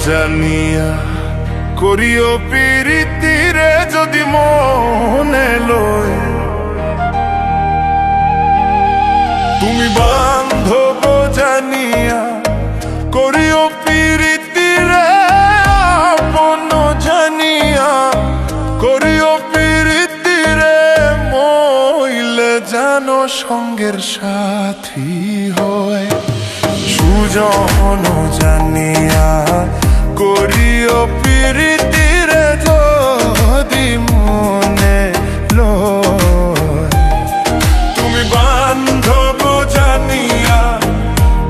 জানিয়া করিও প্রীতিরে যদি মনে লয়, তুমি বান্ধব জানিয়া করিও প্রীতিরে আপন জানিয়া করিও প্রীতিরে মইলে যেন সঙ্গের সাথী হয়। সুজন জানিয়া করিও প্রীতিরে যদি মনে লয়, তুমি বান্ধব জানিয়া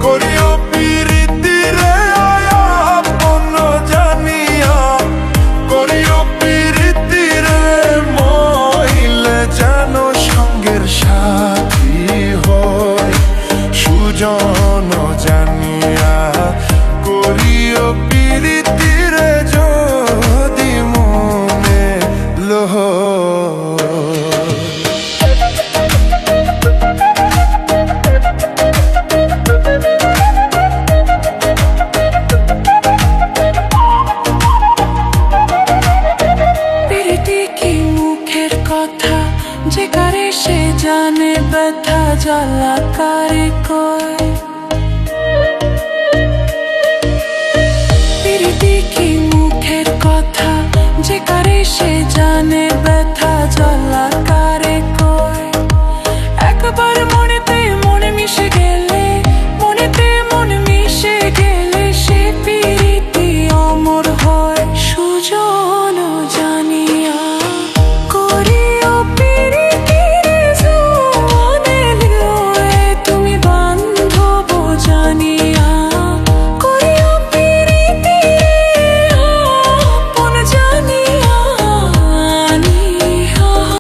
করিও প্রীতিরে আপন জানিয়া করিও প্রীতিরে মইলে যেন সঙ্গের সাথী হয়। সুজন জানিয়া